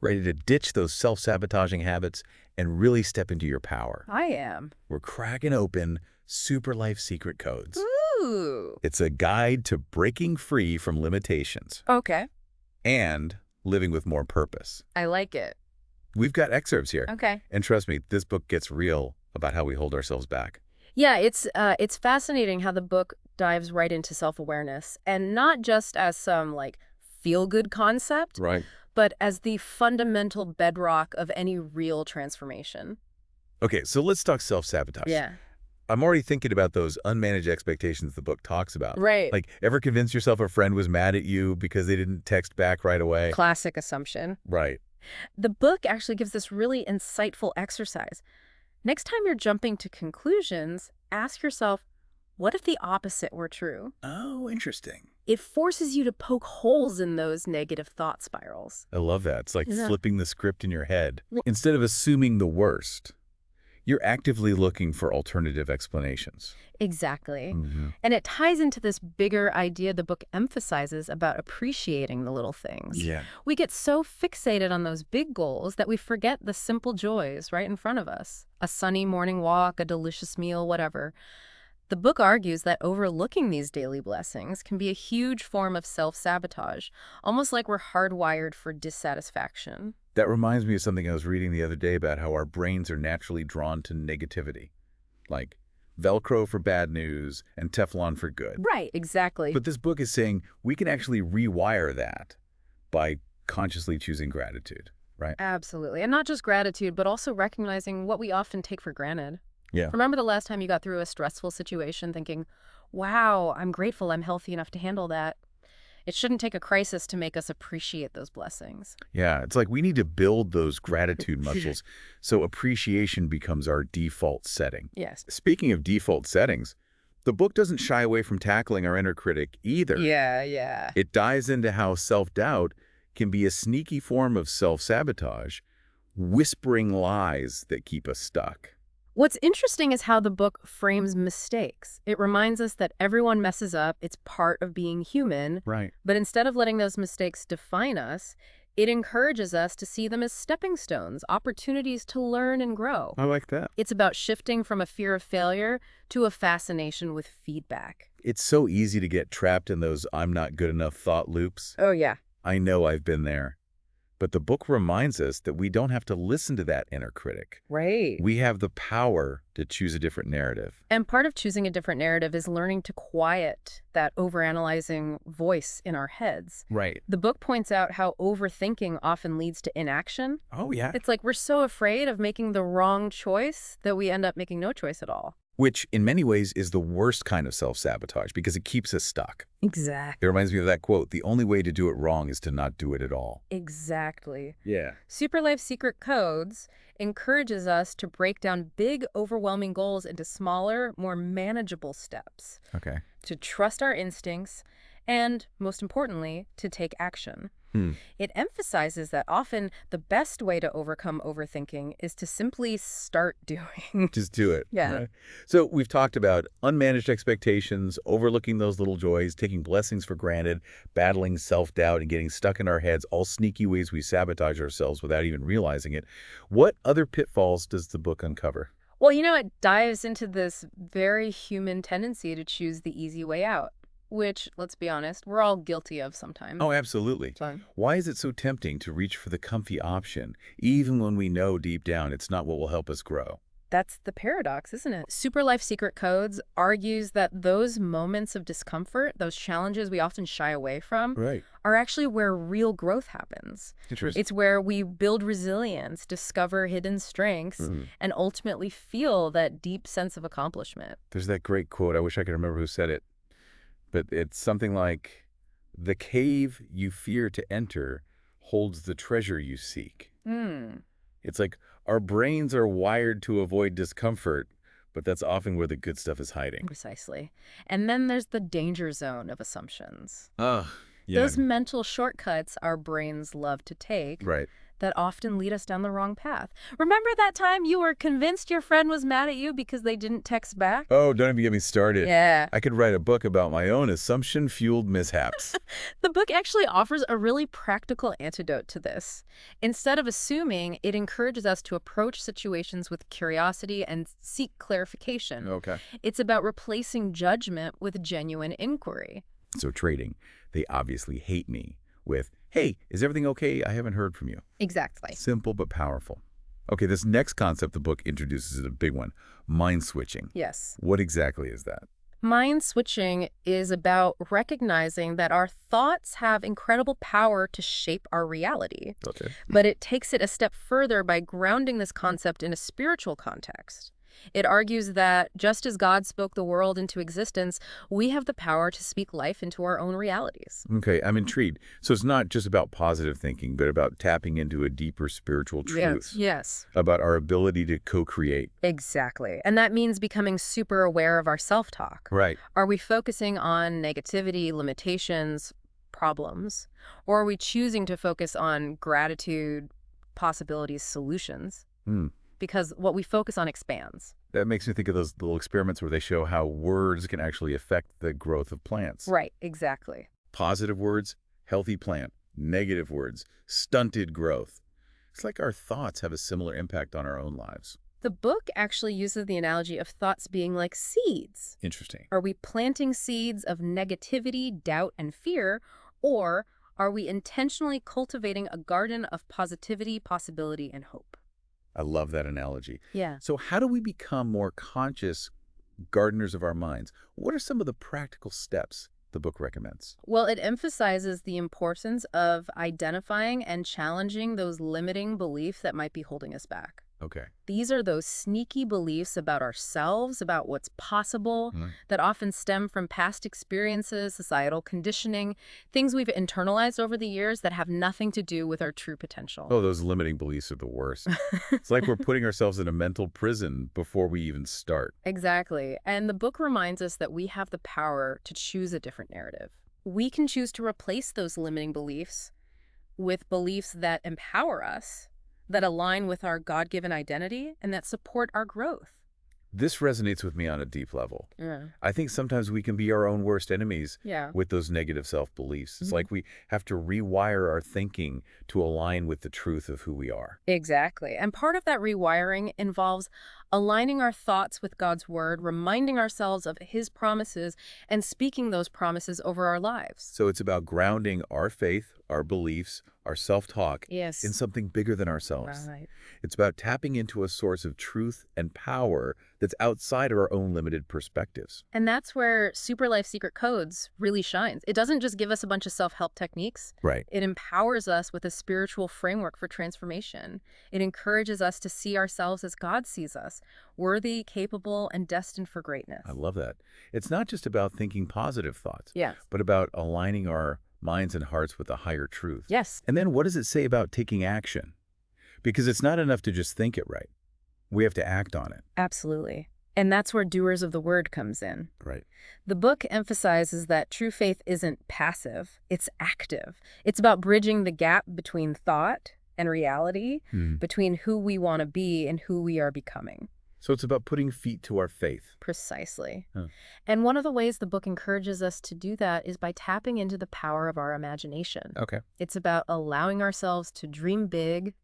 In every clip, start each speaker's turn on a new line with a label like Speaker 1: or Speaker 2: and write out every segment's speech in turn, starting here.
Speaker 1: Ready to ditch those self-sabotaging habits and really step into your power.
Speaker 2: I am.
Speaker 1: We're cracking open Super Life Secret Codes.
Speaker 2: Ooh.
Speaker 1: It's a guide to breaking free from limitations
Speaker 2: Okay.
Speaker 1: and living with more purpose.
Speaker 2: I like it.
Speaker 1: We've got excerpts here.
Speaker 2: Okay.
Speaker 1: And trust me, this book gets real about how we hold ourselves back.
Speaker 2: Yeah, it's fascinating how the book dives right into self-awareness, and not just as some like feel-good concept,
Speaker 1: Right.
Speaker 2: but as the fundamental bedrock of any real transformation.
Speaker 1: Okay, so let's talk self-sabotage.
Speaker 2: Yeah.
Speaker 1: I'm already thinking about those unmanaged expectations the book talks about.
Speaker 2: Right.
Speaker 1: Like, ever convince yourself a friend was mad at you because they didn't text back right away?
Speaker 2: Classic assumption.
Speaker 1: Right.
Speaker 2: The book actually gives this really insightful exercise. Next time you're jumping to conclusions, ask yourself, what if the opposite were true?
Speaker 1: Oh, interesting.
Speaker 2: It forces you to poke holes in those negative thought spirals.
Speaker 1: I love that. It's like
Speaker 2: Yeah.
Speaker 1: flipping the script in your head.
Speaker 2: Well-
Speaker 1: Instead of assuming the worst, you're actively looking for alternative explanations.
Speaker 2: Exactly.
Speaker 1: Mm-hmm.
Speaker 2: And it ties into this bigger idea the book emphasizes about appreciating the little things.
Speaker 1: Yeah.
Speaker 2: We get so fixated on those big goals that we forget the simple joys right in front of us. A sunny morning walk, a delicious meal, whatever. The book argues that overlooking these daily blessings can be a huge form of self-sabotage, almost like we're hardwired for dissatisfaction.
Speaker 1: That reminds me of something I was reading the other day about how our brains are naturally drawn to negativity. Like Velcro for bad news and Teflon for good.
Speaker 2: Right, exactly.
Speaker 1: But this book is saying we can actually rewire that by consciously choosing gratitude, right?
Speaker 2: Absolutely. And not just gratitude, but also recognizing what we often take for granted.
Speaker 1: Yeah.
Speaker 2: Remember the last time you got through a stressful situation thinking, wow, I'm grateful I'm healthy enough to handle that. It shouldn't take a crisis to make us appreciate those blessings.
Speaker 1: Yeah, it's like we need to build those gratitude muscles so appreciation becomes our default setting.
Speaker 2: Yes.
Speaker 1: Speaking of default settings, the book doesn't shy away from tackling our inner critic either.
Speaker 2: Yeah.
Speaker 1: It dives into how self-doubt can be a sneaky form of self-sabotage, whispering lies that keep us stuck.
Speaker 2: What's interesting is how the book frames mistakes. It reminds us that everyone messes up, it's part of being human,
Speaker 1: Right.
Speaker 2: but instead of letting those mistakes define us, it encourages us to see them as stepping stones, opportunities to learn and grow.
Speaker 1: I like that.
Speaker 2: It's about shifting from a fear of failure to a fascination with feedback.
Speaker 1: It's so easy to get trapped in those I'm not good enough thought loops.
Speaker 2: Oh, yeah.
Speaker 1: I know I've been there. But the book reminds us that we don't have to listen to that inner critic.
Speaker 2: Right.
Speaker 1: We have the power to choose a different narrative.
Speaker 2: And part of choosing a different narrative is learning to quiet that overanalyzing voice in our heads.
Speaker 1: Right.
Speaker 2: The book points out how overthinking often leads to inaction.
Speaker 1: Oh, yeah.
Speaker 2: It's like we're so afraid of making the wrong choice that we end up making no choice at all.
Speaker 1: Which, in many ways, is the worst kind of self-sabotage because it keeps us stuck.
Speaker 2: Exactly.
Speaker 1: It reminds me of that quote, the only way to do it wrong is to not do it at all.
Speaker 2: Exactly.
Speaker 1: Yeah.
Speaker 2: Super Life Secret Codes encourages us to break down big, overwhelming goals into smaller, more manageable steps,
Speaker 1: Okay.
Speaker 2: to trust our instincts, and, most importantly, to take action. It emphasizes that often the best way to overcome overthinking is to simply start doing.
Speaker 1: Just do it.
Speaker 2: Yeah.
Speaker 1: Right? So we've talked about unmanaged expectations, overlooking those little joys, taking blessings for granted, battling self-doubt, and getting stuck in our heads, all sneaky ways we sabotage ourselves without even realizing it. What other pitfalls does the book uncover?
Speaker 2: Well, it dives into this very human tendency to choose the easy way out, which, let's be honest, we're all guilty of sometimes.
Speaker 1: Oh, absolutely.
Speaker 2: So,
Speaker 1: Why is it so tempting to reach for the comfy option, even when we know deep down it's not what will help us grow?
Speaker 2: that's the paradox, isn't it? Super Life Secret Codes argues that those moments of discomfort, those challenges we often shy away from,
Speaker 1: Right.
Speaker 2: are actually where real growth happens.
Speaker 1: Interesting.
Speaker 2: It's where we build resilience, discover hidden strengths, and ultimately feel that deep sense of accomplishment.
Speaker 1: There's that great quote. I wish I could remember who said it. But it's something like, the cave you fear to enter holds the treasure you seek. It's like our brains are wired to avoid discomfort, but that's often where the good stuff is hiding.
Speaker 2: Precisely. And then there's the danger zone of assumptions.
Speaker 1: Oh, yeah.
Speaker 2: Those mental shortcuts our brains love to take.
Speaker 1: Right.
Speaker 2: that often lead us down the wrong path. Remember that time you were convinced your friend was mad at you because they didn't text back?
Speaker 1: Oh, don't even get me started.
Speaker 2: Yeah.
Speaker 1: I could write a book about my own assumption-fueled mishaps.
Speaker 2: The book actually offers a really practical antidote to this. Instead of assuming, it encourages us to approach situations with curiosity and seek clarification.
Speaker 1: Okay.
Speaker 2: It's about replacing judgment with genuine inquiry.
Speaker 1: So trading, they obviously hate me with, hey, is everything okay? I haven't heard from you.
Speaker 2: Exactly.
Speaker 1: Simple but powerful. Okay, this next concept the book introduces is a big one, mind switching.
Speaker 2: Yes.
Speaker 1: What exactly is that?
Speaker 2: Mind switching is about recognizing that our thoughts have incredible power to shape our reality.
Speaker 1: Okay.
Speaker 2: But it takes it a step further by grounding this concept in a spiritual context. It argues that just as God spoke the world into existence, we have the power to speak life into our own realities.
Speaker 1: Okay, I'm intrigued. So it's not just about positive thinking, but about tapping into a deeper spiritual truth.
Speaker 2: Yes.
Speaker 1: About our ability to co-create.
Speaker 2: Exactly. And that means becoming super aware of our self-talk.
Speaker 1: Right.
Speaker 2: Are we focusing on negativity, limitations, problems? Or are we choosing to focus on gratitude, possibilities, solutions? Because what we focus on expands.
Speaker 1: That makes me think of those little experiments where they show how words can actually affect the growth of plants.
Speaker 2: Right, exactly.
Speaker 1: Positive words, healthy plant. Negative words, stunted growth. It's like our thoughts have a similar impact on our own lives.
Speaker 2: The book actually uses the analogy of thoughts being like seeds.
Speaker 1: Interesting.
Speaker 2: Are we planting seeds of negativity, doubt, and fear, or are we intentionally cultivating a garden of positivity, possibility, and hope?
Speaker 1: I love that analogy.
Speaker 2: Yeah.
Speaker 1: So how do we become more conscious gardeners of our minds? What are some of the practical steps the book recommends?
Speaker 2: Well, it emphasizes the importance of identifying and challenging those limiting beliefs that might be holding us back.
Speaker 1: Okay.
Speaker 2: These are those sneaky beliefs about ourselves, about what's possible, that often stem from past experiences, societal conditioning, things we've internalized over the years that have nothing to do with our true potential.
Speaker 1: Oh, those limiting beliefs are the worst. It's like we're putting ourselves in a mental prison before we even start.
Speaker 2: Exactly. And the book reminds us that we have the power to choose a different narrative. We can choose to replace those limiting beliefs with beliefs that empower us, that align with our God-given identity, and that support our growth.
Speaker 1: This resonates with me on a deep level.
Speaker 2: Yeah.
Speaker 1: I think sometimes we can be our own worst enemies
Speaker 2: Yeah.
Speaker 1: with those negative self-beliefs. It's like we have to rewire our thinking to align with the truth of who we are.
Speaker 2: Exactly. And part of that rewiring involves aligning our thoughts with God's word, reminding ourselves of his promises, and speaking those promises over our lives.
Speaker 1: So it's about grounding our faith, our beliefs, our self-talk
Speaker 2: Yes.
Speaker 1: in something bigger than ourselves.
Speaker 2: Right.
Speaker 1: It's about tapping into a source of truth and power that's outside of our own limited perspectives.
Speaker 2: And that's where Super Life Secret Codes really shines. It doesn't just give us a bunch of self-help techniques.
Speaker 1: Right.
Speaker 2: It empowers us with a spiritual framework for transformation. It encourages us to see ourselves as God sees us, worthy, capable, and destined for greatness.
Speaker 1: I love that. It's not just about thinking positive thoughts,
Speaker 2: Yes.
Speaker 1: but about aligning our minds and hearts with a higher truth.
Speaker 2: Yes.
Speaker 1: And then what does it say about taking action? Because it's not enough to just think it right. We have to act on it.
Speaker 2: Absolutely. And that's where doers of the word comes in.
Speaker 1: Right.
Speaker 2: The book emphasizes that true faith isn't passive, it's active. It's about bridging the gap between thought and reality, between who we want to be and who we are becoming.
Speaker 1: So it's about putting feet to our faith.
Speaker 2: Precisely.
Speaker 1: Huh.
Speaker 2: And one of the ways the book encourages us to do that is by tapping into the power of our imagination.
Speaker 1: Okay.
Speaker 2: It's about allowing ourselves to dream big,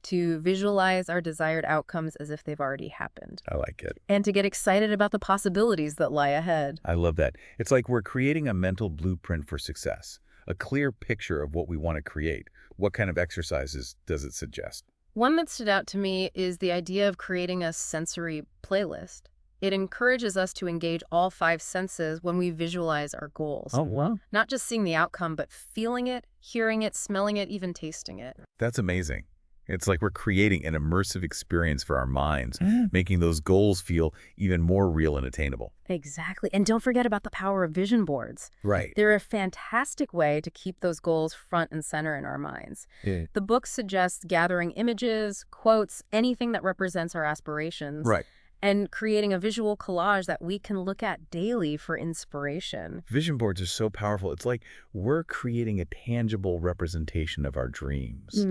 Speaker 2: to visualize our desired outcomes as if they've already happened,
Speaker 1: I like it.
Speaker 2: and to get excited about the possibilities that lie ahead.
Speaker 1: I love that. It's like we're creating a mental blueprint for success, a clear picture of what we want to create. What kind of exercises does it suggest?
Speaker 2: One that stood out to me is the idea of creating a sensory playlist. It encourages us to engage all 5 senses when we visualize our goals.
Speaker 1: Oh, wow.
Speaker 2: Not just seeing the outcome, but feeling it, hearing it, smelling it, even tasting it.
Speaker 1: That's amazing. It's like we're creating an immersive experience for our minds, making those goals feel even more real and attainable.
Speaker 2: Exactly. And don't forget about the power of vision boards.
Speaker 1: Right.
Speaker 2: They're a fantastic way to keep those goals front and center in our minds.
Speaker 1: Yeah.
Speaker 2: The book suggests gathering images, quotes, anything that represents our aspirations.
Speaker 1: Right.
Speaker 2: And creating a visual collage that we can look at daily for inspiration.
Speaker 1: Vision boards are so powerful. It's like we're creating a tangible representation of our dreams.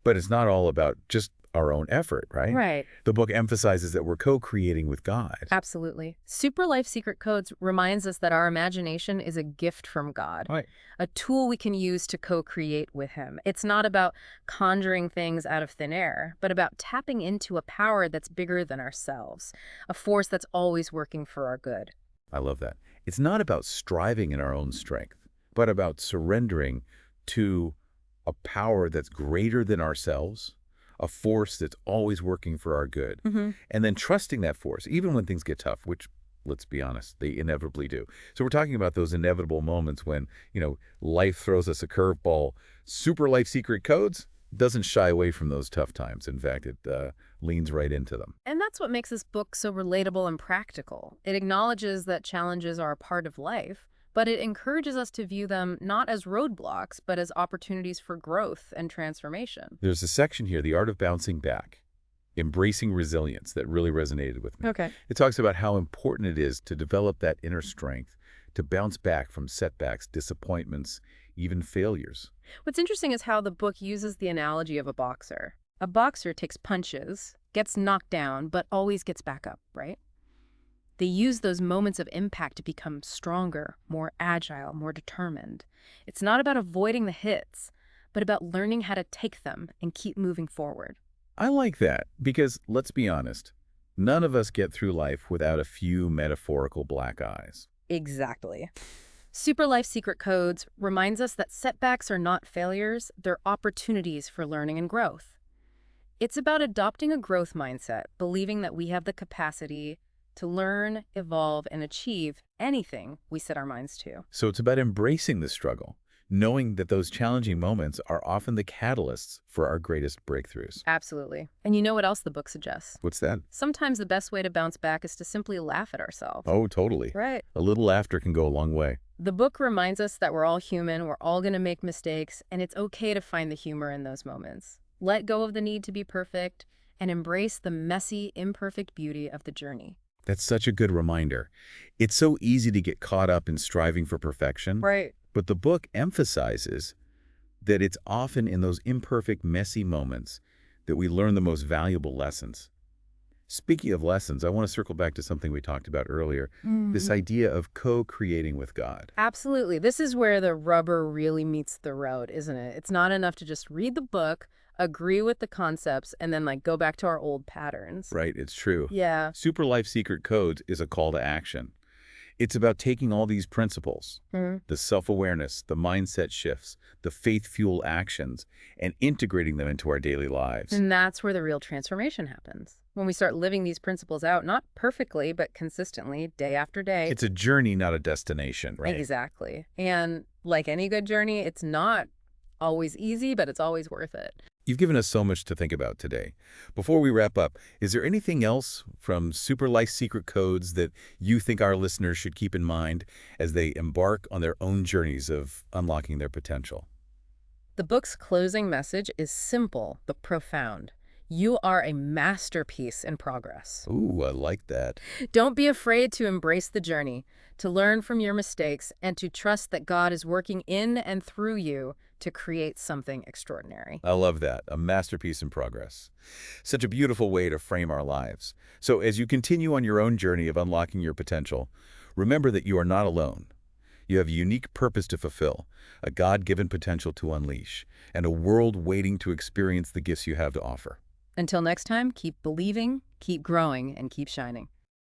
Speaker 1: But it's not all about just our own effort, right?
Speaker 2: Right.
Speaker 1: The book emphasizes that we're co-creating with God.
Speaker 2: Absolutely. Super Life Secret Codes reminds us that our imagination is a gift from God,
Speaker 1: Right.
Speaker 2: a tool we can use to co-create with Him. It's not about conjuring things out of thin air, but about tapping into a power that's bigger than ourselves, a force that's always working for our good.
Speaker 1: I love that. It's not about striving in our own strength, but about surrendering to a power that's greater than ourselves, a force that's always working for our good, and then trusting that force, even when things get tough, which, let's be honest, they inevitably do. So we're talking about those inevitable moments when, life throws us a curveball. Super Life Secret Codes doesn't shy away from those tough times. In fact, it leans right into them.
Speaker 2: And that's what makes this book so relatable and practical. It acknowledges that challenges are a part of life, but it encourages us to view them not as roadblocks, but as opportunities for growth and transformation.
Speaker 1: There's a section here, The Art of Bouncing Back, Embracing Resilience, that really resonated with me.
Speaker 2: Okay.
Speaker 1: It talks about how important it is to develop that inner strength, to bounce back from setbacks, disappointments, even failures.
Speaker 2: What's interesting is how the book uses the analogy of a boxer. A boxer takes punches, gets knocked down, but always gets back up, right? They use those moments of impact to become stronger, more agile, more determined. It's not about avoiding the hits, but about learning how to take them and keep moving forward.
Speaker 1: I like that because, let's be honest, none of us get through life without a few metaphorical black eyes.
Speaker 2: Exactly. Super Life Secret Codes reminds us that setbacks are not failures, they're opportunities for learning and growth. It's about adopting a growth mindset, believing that we have the capacity to learn, evolve, and achieve anything we set our minds to.
Speaker 1: So it's about embracing the struggle, knowing that those challenging moments are often the catalysts for our greatest breakthroughs.
Speaker 2: Absolutely. And you know what else the book suggests?
Speaker 1: What's that?
Speaker 2: Sometimes the best way to bounce back is to simply laugh at ourselves.
Speaker 1: Oh, totally.
Speaker 2: Right.
Speaker 1: A little laughter can go a long way.
Speaker 2: The book reminds us that we're all human, we're all going to make mistakes, and it's okay to find the humor in those moments. Let go of the need to be perfect and embrace the messy, imperfect beauty of the journey.
Speaker 1: That's such a good reminder. It's so easy to get caught up in striving for perfection.
Speaker 2: Right.
Speaker 1: But the book emphasizes that it's often in those imperfect, messy moments that we learn the most valuable lessons. Speaking of lessons, I want to circle back to something we talked about earlier, this idea of co-creating with God.
Speaker 2: Absolutely. This is where the rubber really meets the road, isn't it? It's not enough to just read the book, agree with the concepts, and then go back to our old patterns.
Speaker 1: Right, it's true.
Speaker 2: Yeah.
Speaker 1: Super Life Secret Codes is a call to action. It's about taking all these principles, the self-awareness, the mindset shifts, the faith-fueled actions, and integrating them into our daily lives.
Speaker 2: And that's where the real transformation happens. When we start living these principles out, not perfectly, but consistently, day after day.
Speaker 1: It's a journey, not a destination, right?
Speaker 2: Exactly. And like any good journey, it's not always easy, but it's always worth it.
Speaker 1: You've given us so much to think about today. Before we wrap up, is there anything else from Super Life Secret Codes that you think our listeners should keep in mind as they embark on their own journeys of unlocking their potential?
Speaker 2: The book's closing message is simple but profound. You are a masterpiece in progress.
Speaker 1: Ooh, I like that.
Speaker 2: Don't be afraid to embrace the journey, to learn from your mistakes, and to trust that God is working in and through you to create something extraordinary.
Speaker 1: I love that. A masterpiece in progress. Such a beautiful way to frame our lives. So as you continue on your own journey of unlocking your potential, remember that you are not alone. You have a unique purpose to fulfill, a God-given potential to unleash, and a world waiting to experience the gifts you have to offer.
Speaker 2: Until next time, keep believing, keep growing, and keep shining.